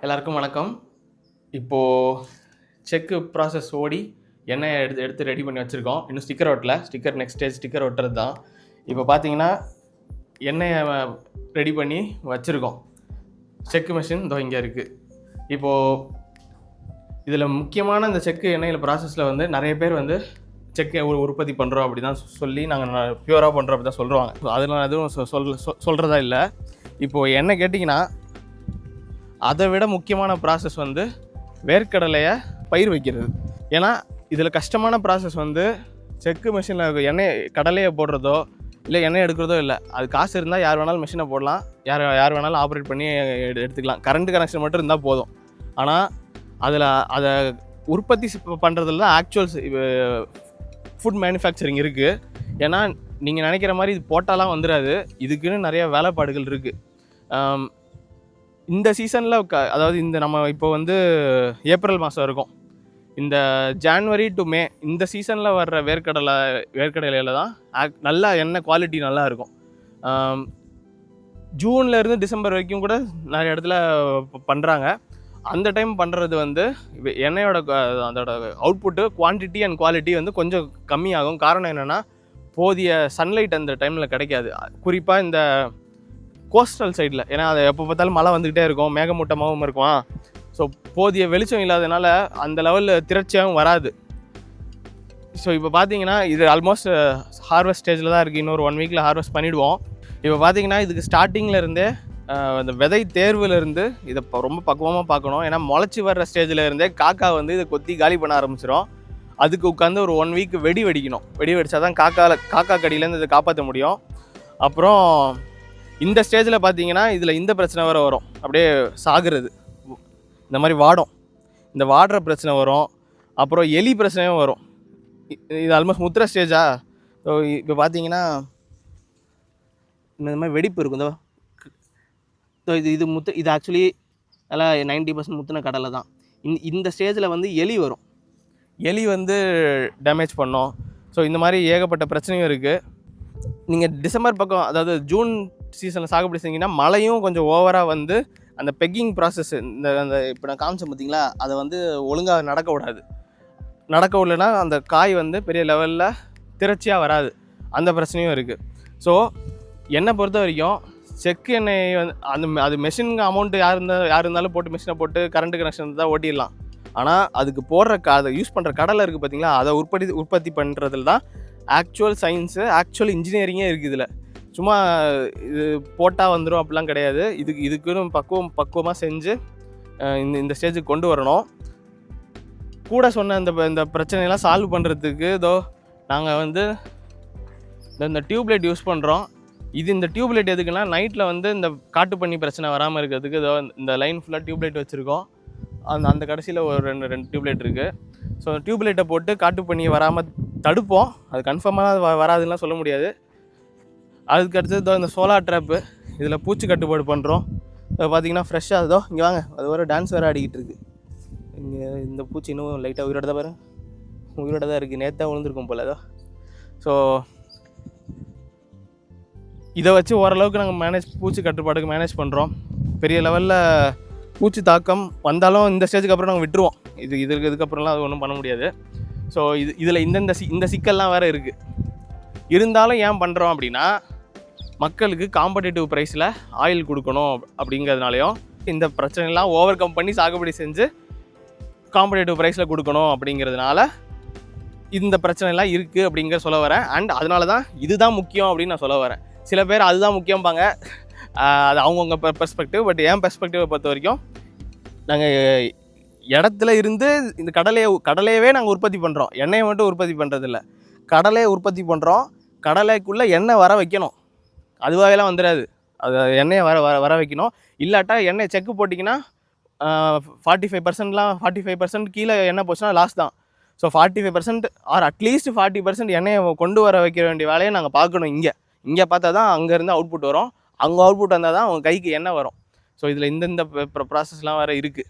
எல்லாருக்கும் வணக்கம். இப்போது செக்கு ப்ராசஸ் ஓடி எண்ணெயை எடுத்து ரெடி பண்ணி வச்சுருக்கோம். இன்னும் ஸ்டிக்கர் ஒட்டல. நெக்ஸ்ட் ஸ்டேஜ் ஸ்டிக்கர் ஒட்டுறது தான். இப்போ பார்த்தீங்கன்னா எண்ணெயை ரெடி பண்ணி வச்சுருக்கோம். செக்கு மிஷின் இதோ இங்கே இருக்குது. இப்போது இதில் முக்கியமான இந்த செக்கு எண்ணெயில் ப்ராசஸில் வந்து நிறைய பேர் வந்து செக்கை உற்பத்தி பண்ணுறோம் அப்படி தான் சொல்லி நாங்கள் பியூராக பண்ணுறோம் அப்படி தான் சொல்லுவாங்க. அதில் எதுவும் சொல்கிறதா இல்லை. இப்போது எண்ணெய் கேட்டிங்கன்னா அதை விட முக்கியமான ப்ராசஸ் வந்து வேர்க்கடலையை பயிர் வைக்கிறது. ஏன்னா இதில் கஷ்டமான ப்ராசஸ் வந்து செக்கு மிஷினில் எண்ணெய் கடலையை போடுறதோ இல்லை எண்ணெய் எடுக்கிறதோ இல்லை. அது காசு இருந்தால் யார் வேணாலும் மிஷினை போடலாம், யார் வேணாலும் ஆப்ரேட் பண்ணி எடுத்துக்கலாம். கரண்ட் கனெக்ஷன் மட்டும் இருந்தால் போதும். ஆனால் அதை உற்பத்தி பண்ணுறதுல தான் ஆக்சுவல் ஃபுட் மேனுஃபேக்சரிங் இருக்குது. ஏன்னா நீங்கள் நினைக்கிற மாதிரி இது போட்டாலாம் வந்துடாது. இதுக்குன்னு நிறைய வேலைப்பாடுகள் இருக்குது. இந்த சீசனில் அதாவது இந்த நம்ம இப்போ வந்து ஏப்ரல் மாதம் இருக்கும். இந்த ஜான்வரி டு மே இந்த சீசனில் வர்ற வேர்க்கடலையில் தான் நல்லா எண்ணெய் குவாலிட்டி நல்லா இருக்கும். ஜூன்லேருந்து டிசம்பர் வரைக்கும் கூட நிறைய இடத்துல பண்ணுறாங்க. அந்த டைம் பண்ணுறது வந்து எண்ணெயோட அதோட அவுட்புட்டு குவான்டிட்டி அண்ட் குவாலிட்டி வந்து கொஞ்சம் கம்மியாகும். காரணம் என்னென்னா போதிய சன்லைட் அந்த டைமில் கிடைக்காது. குறிப்பாக இந்த கோஸ்டல் சைடில், ஏன்னா அதை எப்போ பார்த்தாலும் மழை வந்துக்கிட்டே இருக்கும், மேகமூட்டமாகவும் இருக்கும். ஸோ போதிய வெளிச்சம் இல்லாதனால அந்த லெவலில் திரட்சியாகவும் வராது. ஸோ இப்போ பார்த்தீங்கன்னா இது ஆல்மோஸ்ட் ஹார்வெஸ்ட் ஸ்டேஜில் தான் இருக்குது. இன்னொரு 1 வீக்கில் ஹார்வெஸ்ட் பண்ணிவிடுவோம். இப்போ பார்த்தீங்கன்னா இதுக்கு ஸ்டார்டிங்கில் இருந்தே அந்த விதை தேர்வுலேருந்து இதை ரொம்ப பக்குவமாக பார்க்கணும். ஏன்னா முளைச்சி வர்ற ஸ்டேஜில் இருந்தே காக்கா வந்து இதை கொத்தி காலி பண்ண ஆரம்பிச்சிடும். அதுக்கு உட்காந்து ஒரு 1 வீக் வெடி வெடிச்சா தான் காக்கா கடியிலேருந்து இதை காப்பாற்ற முடியும். அப்புறம் இந்த ஸ்டேஜில் பார்த்தீங்கன்னா இதில் இந்த பிரச்சனை வேறு வரும், அப்படியே சாகுறது, இந்த மாதிரி வாடும், இந்த வாடுற பிரச்சனை வரும். அப்புறம் எலி பிரச்சனையும் வரும். இது ஆல்மோஸ்ட் முத்துற ஸ்டேஜா. ஸோ இப்போ பார்த்தீங்கன்னா இந்த மாதிரி வெடிப்பு இருக்கும். ஸோ இது ஆக்சுவலி நல்லா 90% முத்துன கடலை தான். இந்த ஸ்டேஜில் வந்து எலி வரும். எலி வந்து டேமேஜ் பண்ணோம். ஸோ இந்த மாதிரி ஏகப்பட்ட பிரச்சனையும் இருக்குது. நீங்கள் டிசம்பர் பக்கம், அதாவது ஜூன் சீசனில் சாகுபடி செஞ்சிங்கன்னா மழையும் கொஞ்சம் ஓவராக வந்து அந்த பெக்கிங் ப்ராசஸ் அந்த இப்போ நான் காமிச்சேன் பார்த்தீங்களா, அதை வந்து ஒழுங்காக நடக்க விடலைன்னா அந்த காய் வந்து பெரிய லெவலில் திரட்சியாக வராது. அந்த பிரச்சனையும் இருக்குது. ஸோ என்னை பொறுத்த வரைக்கும் செக்கு எண்ணெய் வந்து அது மெஷினுக்கு அமௌண்ட்டு யார் இருந்தாலும் போட்டு மிஷினை போட்டு கரண்ட் கனெக்ஷன் தான் ஓட்டிடலாம். ஆனால் அதுக்கு அதை யூஸ் பண்ணுற கடலை இருக்குது பார்த்தீங்களா, அதை உற்பத்தி பண்ணுறதுல தான் ஆக்சுவல் சயின்ஸு, ஆக்சுவல் இன்ஜினியரிங்கே இருக்குது. இதில் சும்மா இது போட்டால் வந்துடும் அப்படிலாம் கிடையாது. இதுக்குன்னு பக்குவமாக செஞ்சு இந்த ஸ்டேஜுக்கு கொண்டு வரணும். கூட சொன்ன இந்த பிரச்சனையெல்லாம் சால்வ் பண்ணுறதுக்கு நாங்கள் வந்து இந்த டியூப்லைட் யூஸ் பண்ணுறோம். இந்த டியூப்லைட் எதுக்குன்னா நைட்டில் வந்து இந்த காட்டு பண்ணி பிரச்சனை வராமல் இருக்கிறதுக்கு இந்த லைன் ஃபுல்லாக டியூப்லைட் வச்சுருக்கோம். அந்த கடைசியில் ஒரு ரெண்டு டியூப்லைட் இருக்குது. ஸோ டியூப்லைட்டை போட்டு காட்டு பண்ணி வராமல் தடுப்போம். அது கன்ஃபார்மாக வராதுலாம் சொல்ல முடியாது. அதுக்கு அடுத்தது இந்த சோலார் ட்ராப்பு, இதில் பூச்சி கட்டுப்பாடு பண்ணுறோம். பார்த்திங்கன்னா ஃப்ரெஷ்ஷாக இங்கே வாங்க, அது ஒரு டான்ஸ் வேறு ஆடிக்கிட்டு இருக்குது. இங்கே இந்த பூச்சி இன்னும் லைட்டாக உயிரோட தான் இருக்குது. நேற்று விழுந்துருக்கும் போல். ஸோ இதை வச்சு ஓரளவுக்கு நாங்கள் பூச்சி கட்டுப்பாடுக்கு மேனேஜ் பண்ணுறோம். பெரிய லெவலில் பூச்சி தாக்கம் வந்தாலும் இந்த ஸ்டேஜுக்கு அப்புறம் நாங்கள் விட்டுருவோம். இதுக்கப்புறம்லாம் அது ஒன்றும் பண்ண முடியாது. ஸோ இதில் இந்த சிக்கல்லாம் வேறு இருக்குது. இருந்தாலும் ஏன் பண்ணுறோம் அப்படின்னா, மக்களுக்கு காம்படிட்டிவ் ப்ரைஸில் ஆயில் கொடுக்கணும் அப்படிங்கிறதுனாலையும், இந்த பிரச்சனைலாம் ஓவர் கம் பண்ணி சாகுபடி செஞ்சு காம்படிட்டிவ் ப்ரைஸில் கொடுக்கணும் அப்படிங்கிறதுனால இந்த பிரச்சனைலாம் இருக்குது அப்படிங்கிற சொல்ல வரேன். அண்ட் அதனால தான் இதுதான் முக்கியம் அப்படின்னு நான் சொல்ல வரேன். சில பேர் அதுதான் முக்கியம்பாங்க, அது அவங்கவுங்க பெர்ஸ்பெக்டிவ். பட் என் பெர்ஸ்பெக்டிவை பொறுத்த வரைக்கும் நாங்கள் இடத்துல இருந்து இந்த கடலையவே நாங்கள் உற்பத்தி பண்ணுறோம். எண்ணெயை மட்டும் உற்பத்தி பண்ணுறதில்ல, கடலையை உற்பத்தி பண்ணுறோம். கடலைக்குள்ளே எண்ணெய் வர வைக்கணும். அதுவாகலாம் வந்துடாது. அது எண்ணெயை வர வைக்கணும். இல்லாட்டா எண்ணெய் செக்கு போட்டிங்கன்னா 45% கீழே எண்ணெய் போச்சுன்னா லாஸ் தான். ஸோ 45% ஆர் அட்லீஸ்ட் 40% எண்ணெயை கொண்டு வர வைக்க வேண்டிய வேலையை நாங்கள் பார்க்கணும். இங்கே பார்த்தா தான் அங்கேருந்து அவுட்புட் வரும். அங்கே அவுட்புட் வந்தால் தான் அவங்க கைக்கு எண்ணெய் வரும். ஸோ இதில் இந்த ப்ராசஸ்லாம் வேறு இருக்குது.